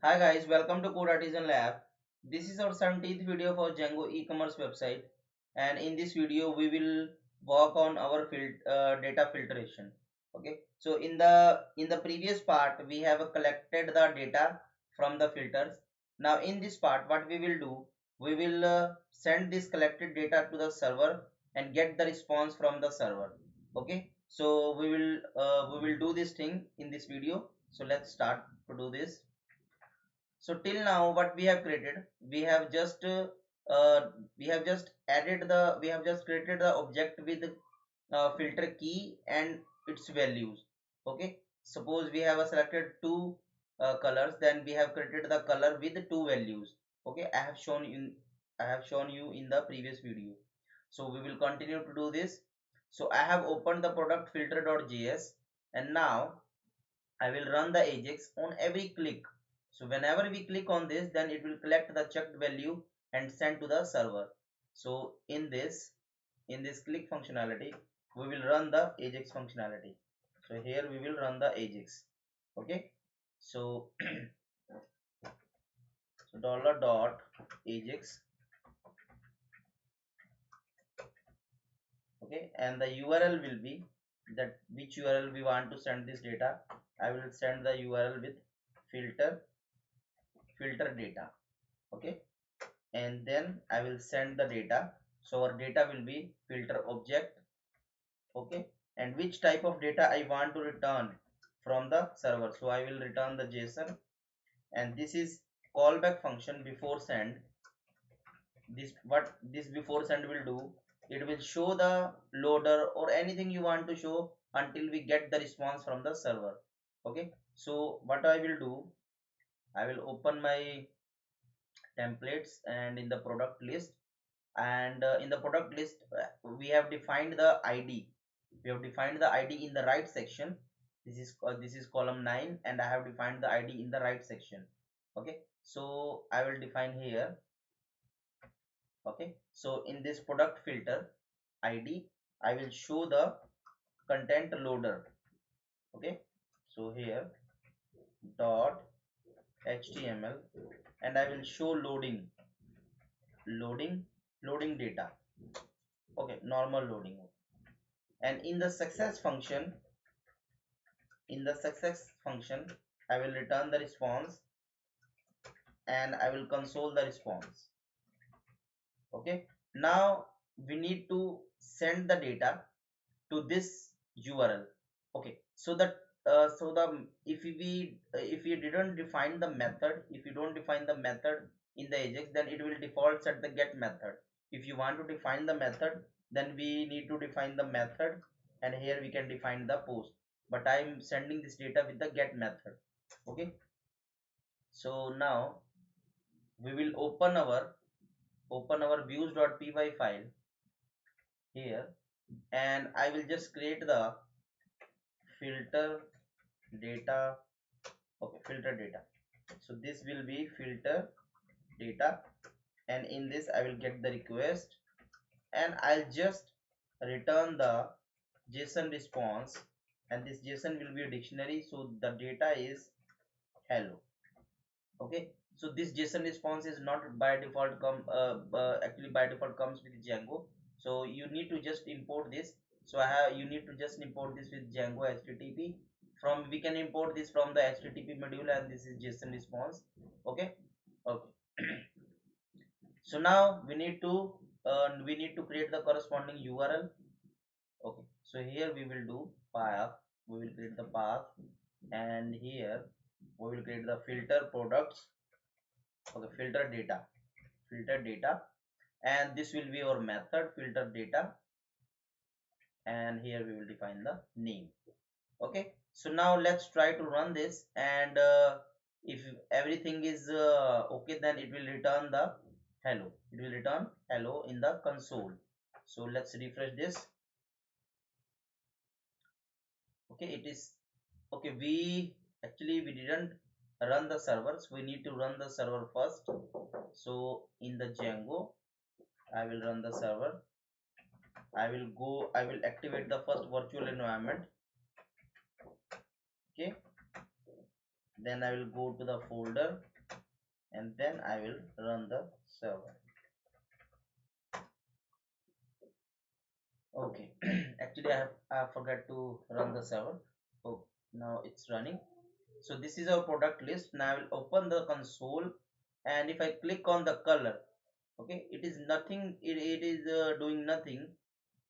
Hi guys, welcome to Code Artisan Lab. This is our 17th video for Django e-commerce website, and in this video we will work on our data filtration. Okay, so in the previous part we have collected the data from the filters. Now in this part what we will do, we will send this collected data to the server and get the response from the server. Okay, so we will do this thing in this video. So let's start to do this. So till now what we have created, we have just created the object with filter key and its values. Okay, suppose we have selected two colors, then we have created the color with two values. Okay, I have shown you in the previous video. So we will continue to do this. So I have opened the product filter.js, and now I will run the Ajax on every click. So whenever we click on this, then it will collect the checked value and send to the server. So in this click functionality, we will run the Ajax functionality. So here we will run the Ajax. Okay. So so dollar dot Ajax. Okay, and the URL will be that which URL we want to send this data. I will send the URL with filter data. Okay, and then I will send the data. So our data will be filter object. Okay, and which type of data I want to return from the server. So I will return the JSON, and this is callback function before send. What this before send will do, it will show the loader or anything you want to show until we get the response from the server. Okay, so what I will do, I will open my templates and in the product list, and in the product list we have defined the id in the right section. This is column 9, and I have defined the id in the right section. Okay, so I will define here. Okay, so in this product filter id, I will show the content loader. Okay, so here dot html, and I will show loading loading data. Okay, normal loading. And in the success function I will return the response, and I will console the response. Okay, now we need to send the data to this URL. Okay, so that so the if we didn't define the method, if you don't define the method in the Ajax, then it will default set the get method. If you want to define the method, then we need to define the method, and here we can define the post, but I am sending this data with the get method. Okay, so now we will open our views.py file here, and I will just create the filter data. Okay, filter data. So this will be filter data, and in this I will get the request, and I'll just return the JSON response, and this JSON will be a dictionary, so the data is hello. Okay, so this JSON response is not by default actually by default comes with Django, so you need to just import this. So you need to just import this with Django HTTP. From we can import this from the HTTP module, and this is JSON response. Okay, okay. So now we need to create the corresponding URL. Okay, so here we will do path. We will create the path, and here we will create the filter products. Okay, filter data, and this will be our method filter data, and here we will define the name. Okay, so now let's try to run this, and if everything is okay, then it will return the hello. It will return hello in the console. So let's refresh this. Okay, it is okay. We didn't run the servers, we need to run the server first. So in the Django I will run the server. I will activate the first virtual environment. Okay, then I will go to the folder, and then I will run the server. Okay. Actually I forgot to run the server. Oh, now it's running. So this is our product list. Now I will open the console, and if I click on the color, okay, it is nothing, it is doing nothing.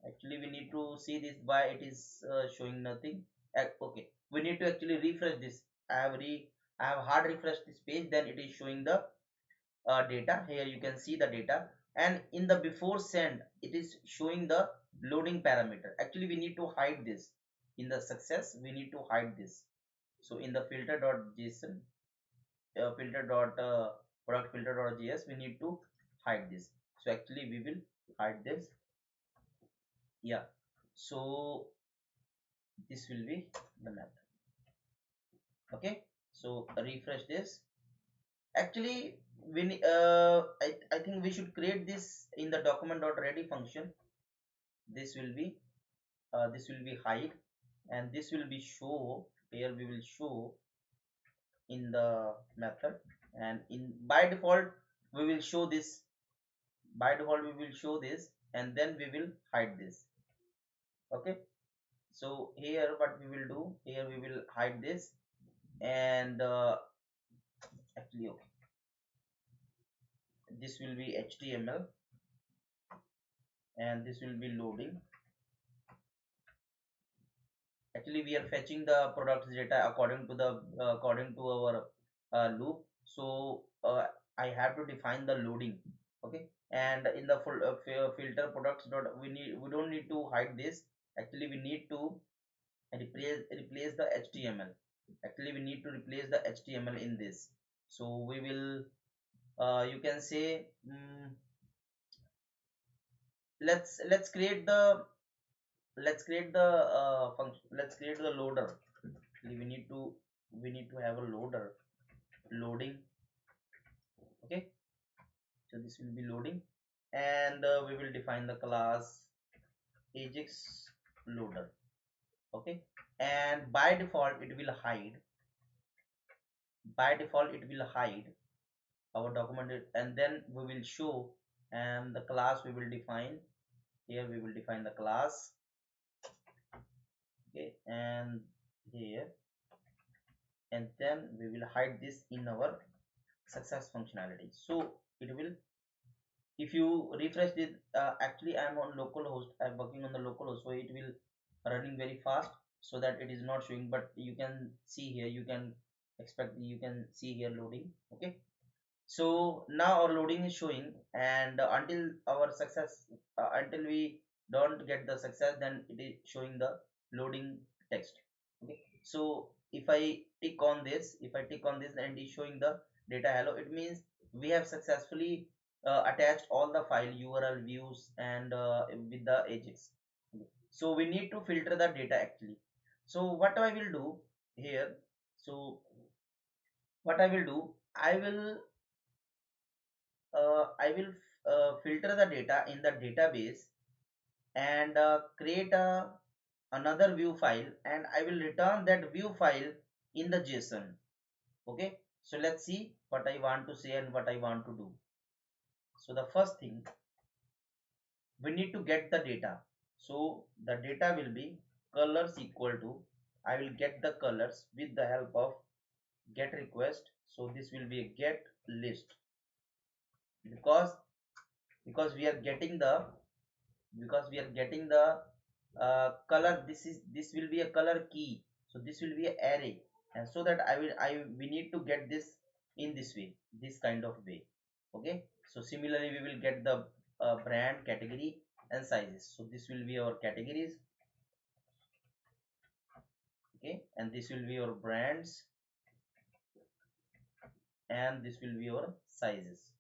Actually we need to see this why it is showing nothing. Okay, we need to actually refresh this. I have hard refreshed this page, then it is showing the data. Here you can see the data, and in the before send it is showing the loading parameter. Actually we need to hide this. In the success we need to hide this. So in the filter.json, filter dot product filter.js, we need to hide this. So actually we will hide this. Yeah, so this will be the method. Okay, so refresh this. Actually I think we should create this in the document.ready function. This will be hide, and this will be show. Here we will show in the method, and in by default we will show this. By default we will show this, and then we will hide this. Okay, so here what we will do, here we will hide this, and actually okay, this will be HTML, and this will be loading. Actually we are fetching the products data according to the according to our loop. So I have to define the loading. Okay, and in the full filter products dot, we don't need to hide this. Actually we need to replace the HTML. Actually we need to replace the HTML in this. So we will you can say let's create the function. Let's create the loader. Actually we need to have a loader loading. Okay, so this will be loading, and we will define the class ajax loader. Okay, and by default it will hide. By default it will hide our document, and then we will show, and the class we will define. Here we will define the class. Okay, and here, and then we will hide this in our success functionality. So it will, if you refresh it, actually I am on localhost, I'm working on the localhost, so it will running very fast, so that it is not showing, but you can see here, you can expect, you can see here loading. Okay, so now our loading is showing, and until our success, until we don't get the success, then it is showing the loading text. Okay, so if I tick on this, if I tick on this, and it is showing the data hello, it means we have successfully attached all the file URL views, and with the ajax. Okay. So we need to filter the data actually. So what I will do here, so what I will do, I will filter the data in the database, and create another view file, and I will return that view file in the JSON. Okay, so let's see what I want to say and what I want to do. So the first thing, we need to get the data. So the data will be colors equal to, I will get the colors with the help of get request. So this will be a get list, because we are getting the, color. This will be a color key, so this will be an array, and so that I we need to get this in this way, this kind of way. Okay, so similarly we will get the brand, category, and sizes. So this will be our categories. Okay, and this will be our brands, and this will be our sizes.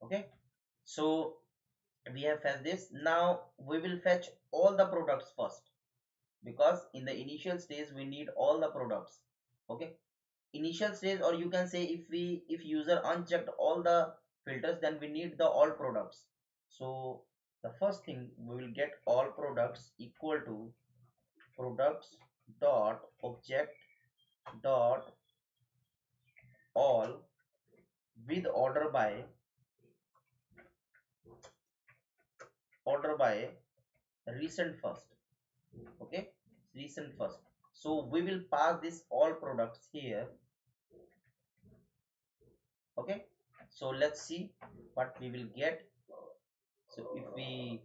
Okay, so we have fetched this. Now we will fetch all the products first, because in the initial stage we need all the products. Okay, initial stage, or you can say if user unchecked all the filters, then we need the all products. So the first thing, we will get all products equal to products dot object dot all with order by recent first. Okay, recent first. So we will pass this all products here. Okay, so let's see what we will get. So if we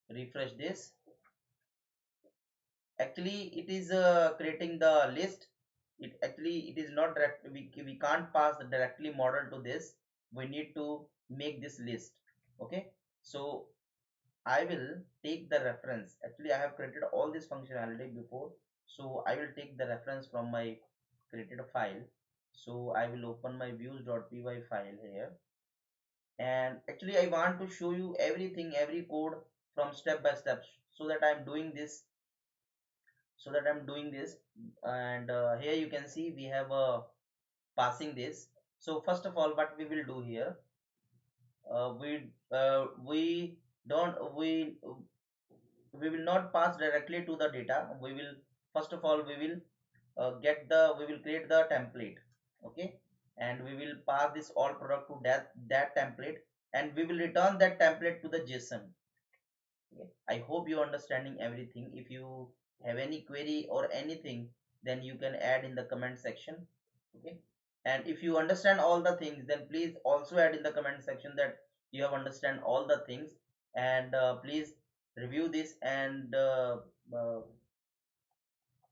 refresh this, actually it is creating the list. It is not direct, we can't pass directly model to this. We need to make this list. Okay, so I will take the reference. Actually I have created all this functionality before, so I will take the reference from my created file. So I will open my views.py file here, and actually I want to show you everything, every code from step by step, so that I'm doing this. And here you can see we have passing this. So first of all, what we will do here, we don't we will not pass directly to the data. We will, first of all, we will create the template. Okay, and we will pass this all product to that template, and we will return that template to the JSON. Okay, I hope you understanding everything. If you have any query or anything, then you can add in the comment section. Okay, and if you understand all the things, then please also add in the comment section that you have understand all the things. And please review this, and uh,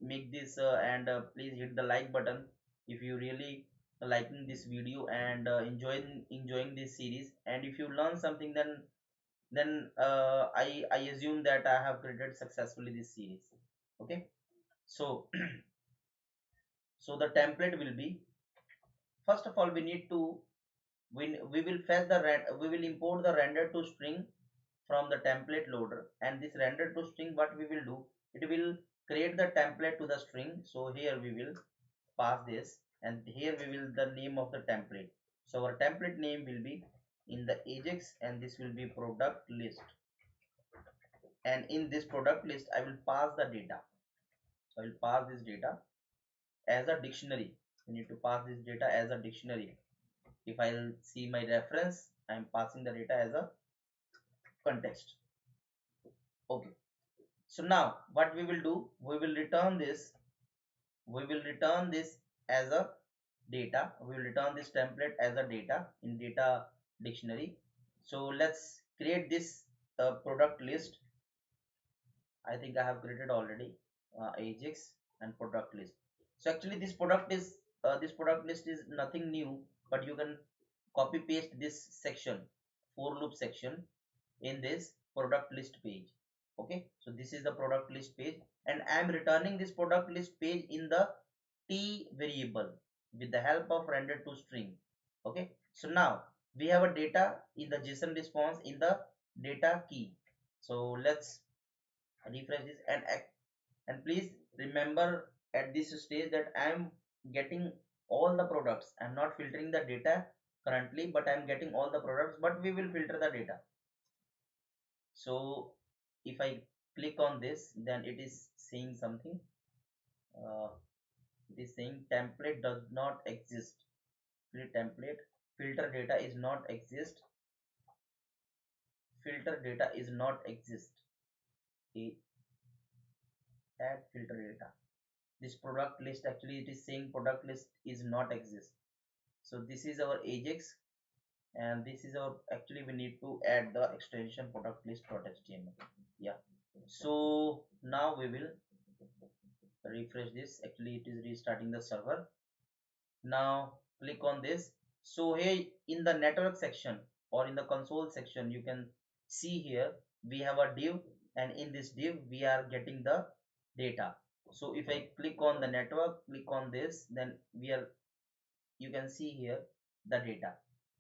make this and please hit the like button if you really liking this video and enjoying this series. And if you learn something, then I assume that I have created successfully this series. Okay, so so the template will be, first of all, we need to, we will fetch the we will import the render to string from the template loader. And this render to string, what we will do, it will create the template to the string. So here we will pass this, and here we will the name of the template. So our template name will be in the Ajax, and this will be product list. And in this product list I will pass the data. So I will pass this data as a dictionary. We need to pass this data as a dictionary. If I'll see my reference, I am passing the data as a context. Okay, so now what we will do, we will return this, as a data. We will return this template as a data in data dictionary. So let's create this product list. I think I have created already Ajax and product list. So actually this product list is nothing new, but you can copy paste this section, for loop section, in this product list page. Okay, so this is the product list page, and I am returning this product list page in the t variable with the help of render to string. Okay, so now we have a data in the JSON response in the data key. So let's refresh this, and please remember at this stage that I am getting all the products. I'm not filtering the data currently, but I'm getting all the products, but we will filter the data. So if I click on this, then it is saying something. uh, it is saying template does not exist. Create template, filter data is not exist, filter data is not exist. Add filter data. This product list, actually it is saying product list is not exist. So this is our Ajax, and this is our, actually we need to add the extension product list.html. Yeah, so now we will refresh this. Actually it is restarting the server. Now click on this. So here in the network section or in the console section, you can see here we have a div, and in this div we are getting the data. So if I click on the network, click on this, then you can see here the data,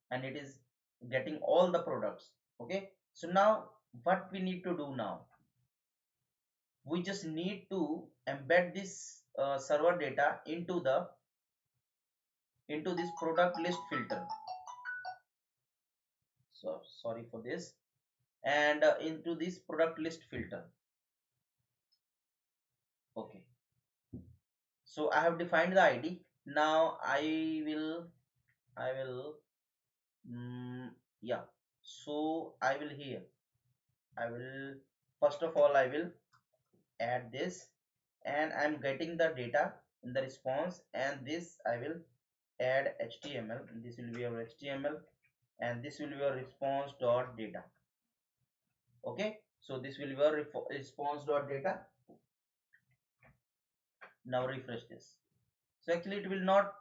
and it is getting all the products. Okay, so now what we need to do now, we just need to embed this server data into this product list filter. So sorry for this, and into this product list filter. Okay, So I have defined the id. Now I will yeah, so I will here, I will first of all I will add this, and I'm getting the data in the response, and this I will add html, and this will be our html, and this will be our response dot data. Okay, so this will be our response dot data. Now refresh this. So actually it will not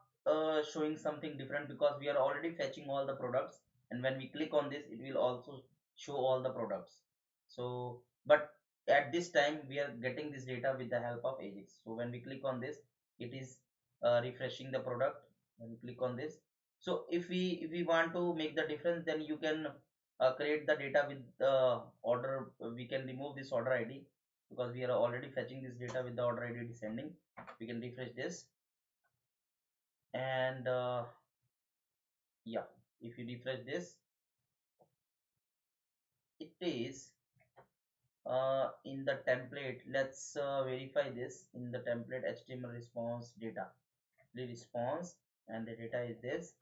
showing something different because we are already fetching all the products, and when we click on this it will also show all the products. So but at this time we are getting this data with the help of Ajax. So when we click on this, it is refreshing the product. When we click on this, so if we want to make the difference, then you can create the data with the order. We can remove this order id because we are already fetching this data with the order id descending. We can refresh this, and yeah, if you refresh this, it is in the template. Let's verify this in the template html response data, the response, and the data is this.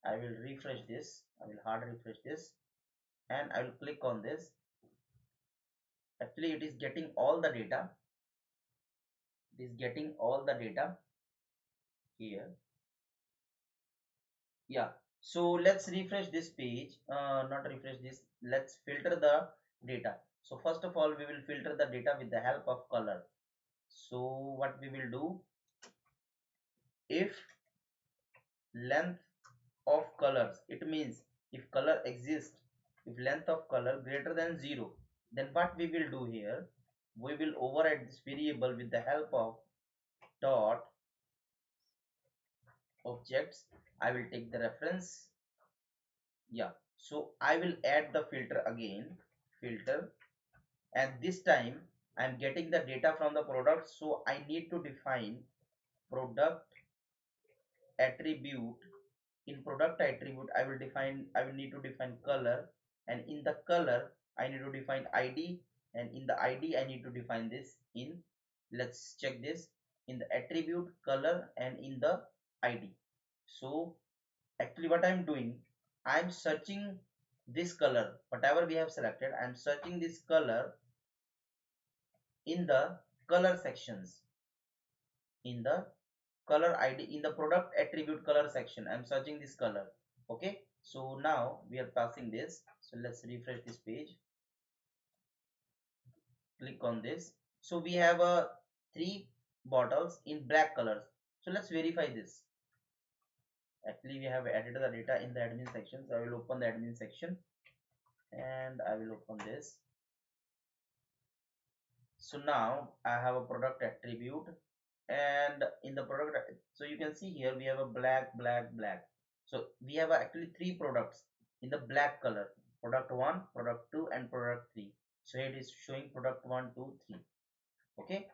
I will refresh this, I will hard refresh this, and I will click on this. Actually it is getting all the data, it is getting all the data here. Yeah, so let's refresh this page, not refresh this, let's filter the data. So first of all we will filter the data with the help of color. So what we will do, if length of colors, it means if color exists, if length of color greater than 0, then what we will do here, we will override this variable with the help of dot objects. I will take the reference. Yeah, so I will add the filter again, filter, and this time I'm getting the data from the product, so I need to define product attribute. In product attribute I will need to define color, and in the color I need to define id, and in the id I need to define this in, let's check this, in the attribute color and in the id. So actually what I'm doing, I'm searching this color, whatever we have selected, I'm searching this color in the color sections, in the color id, in the product attribute color section I'm searching this color. Okay, so now we are passing this. So let's refresh this page, click on this. So we have a three bottles in black colors. So let's verify this. Actually we have added the data in the admin section, so I will open the admin section, and I will open this. So now I have a product attribute, and in the product, so you can see here we have a black. So we have actually three products in the black color, product 1, product 2, and product 3. So it is showing product 1, 2, 3. Okay,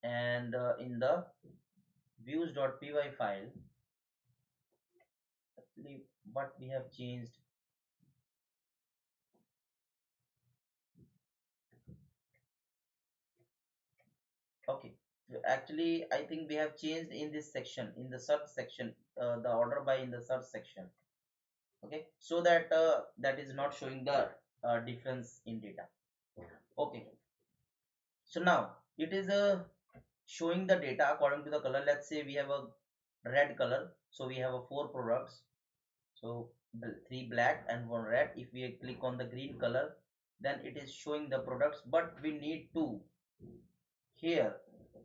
and in the views.py file, actually what we have changed, okay, actually I think we have changed in this section, in the search section, the order by in the search section. Okay, so that that is not showing the difference in data. Okay, so now it is showing the data according to the color. Let's say we have a red color, so we have a 4 products, so 3 black and 1 red. If we click on the green color, then it is showing the products, but we need to, here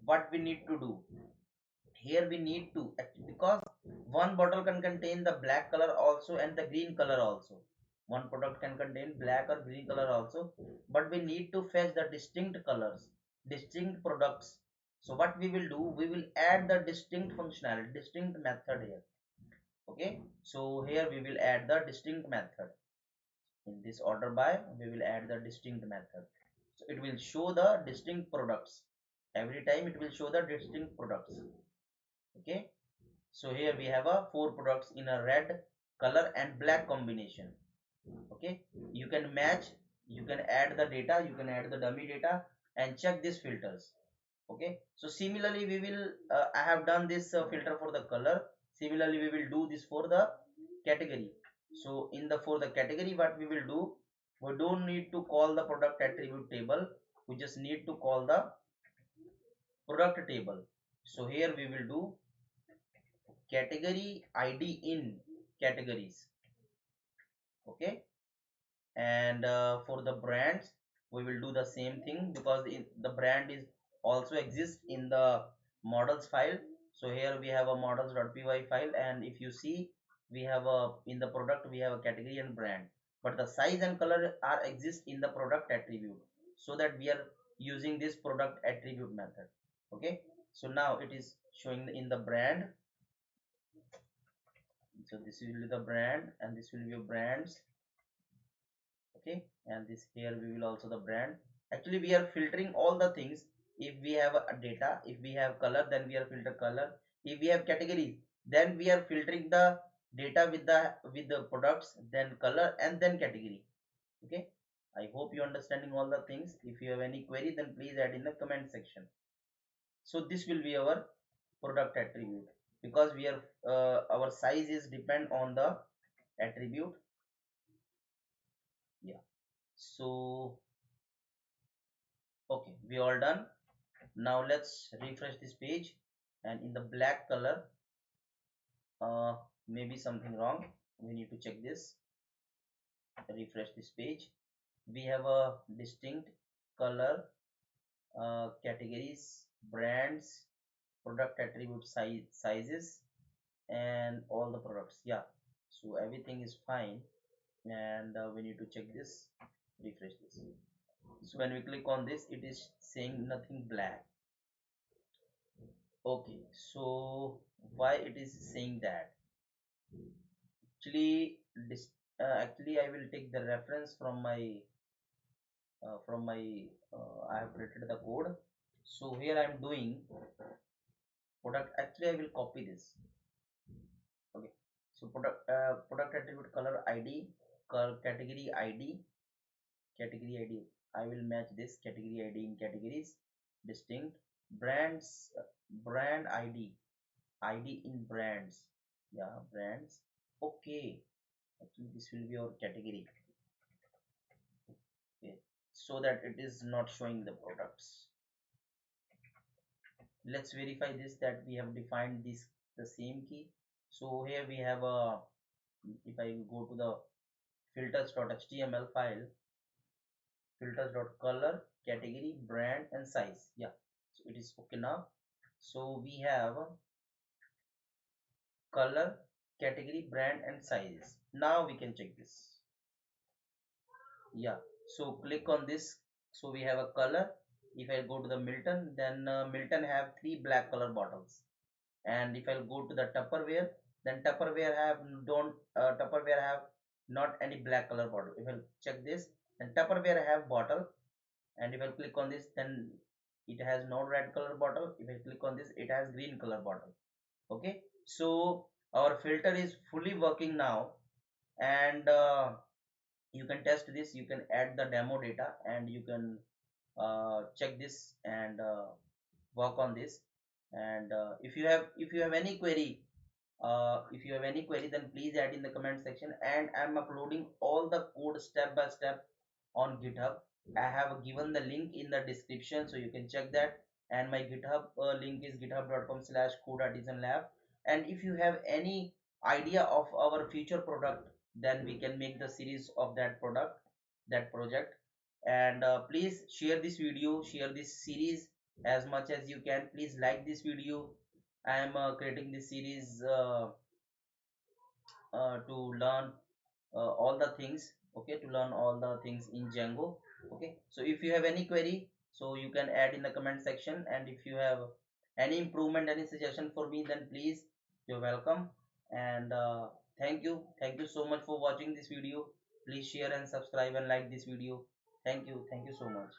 what we need to do, here we need to, because one bottle can contain the black color also and the green color also, one product can contain black or green color also, but we need to fetch the distinct colors, distinct products. So what we will do, we will add the distinct functionality, distinct method here. Okay, so here we will add the distinct method. In this order by we will add the distinct method, so it will show the distinct products. Every time it will show the distinct products. Okay, so here we have a 4 products in a red color and black combination. Okay, you can match, you can add the data, you can add the dummy data and check these filters. Okay, so similarly we will I have done this filter for the color. Similarly we will do this for the category. So in the for the category, what we will do, we don't need to call the product attribute table, we just need to call the product table. So here we will do category id in categories. Okay, and for the brands we will do the same thing, because the brand is also exists in the models file. So here we have a models.py file, and if you see, we have a in the product we have a category and brand, but the size and color are exist in the product attribute, so that we are using this product attribute method. Okay, so now it is showing in the brand. So this will be the brand, and this will be your brands. Okay, and this here we will also the brand. Actually we are filtering all the things. If we have a data, if we have color, then we are filter color. If we have categories, then we are filtering the data with the products, then color, and then category. Okay, I hope you understanding all the things. If you have any query, then please add in the comment section. So this will be our product attribute, because we are our size is depend on the attribute. Yeah, so okay, we all done. Now let's refresh this page, and in the black color, maybe something wrong, we need to check this. Refresh this page. We have a distinct color, categories, brands, product attribute sizes, and all the products. Yeah, so everything is fine, and we need to check this. Refresh this. So when we click on this, it is saying nothing black. Okay, so why it is saying that? Actually, this actually I will take the reference from my I have created the code. So here I am doing product. Actually, I will copy this. Okay, so product attribute color ID, category ID, category ID. I will match this category ID in categories, distinct brands, brand ID, ID in brands. Yeah, brands. Okay, actually this will be our category. Okay, so that it is not showing the products. Let's verify this, that we have defined this the same key. So here we have a, if I go to the filters.html file, filters.color, category, brand, and size. Yeah, so it is okay now. So we have color, category, brand, and size. Now we can check this. Yeah, so click on this. So we have a color. If I go to the Milton, then Milton have 3 black color bottles. And if I go to the Tupperware, then Tupperware have not any black color bottle. If I check this, then Tupperware have bottle, and if I click on this, then it has no red color bottle. If I click on this, it has green color bottle. Okay, so our filter is fully working now, and you can test this. You can add the demo data, and you can check this, and work on this. And if you have any query, then please add in the comment section, and I'm uploading all the code step by step on GitHub. I have given the link in the description, so you can check that. And my GitHub link is github.com/code-artisan-lab. And if you have any idea of our future product, then we can make the series of that product, that project. And please share this video, share this series as much as you can. Please like this video. I am creating this series to learn all the things. Okay, to learn all the things in Django. Okay, so if you have any query, so you can add in the comment section. And if you have any improvement, any suggestion for me, then please, you're welcome. And thank you so much for watching this video. Please share and subscribe and like this video. Thank you so much.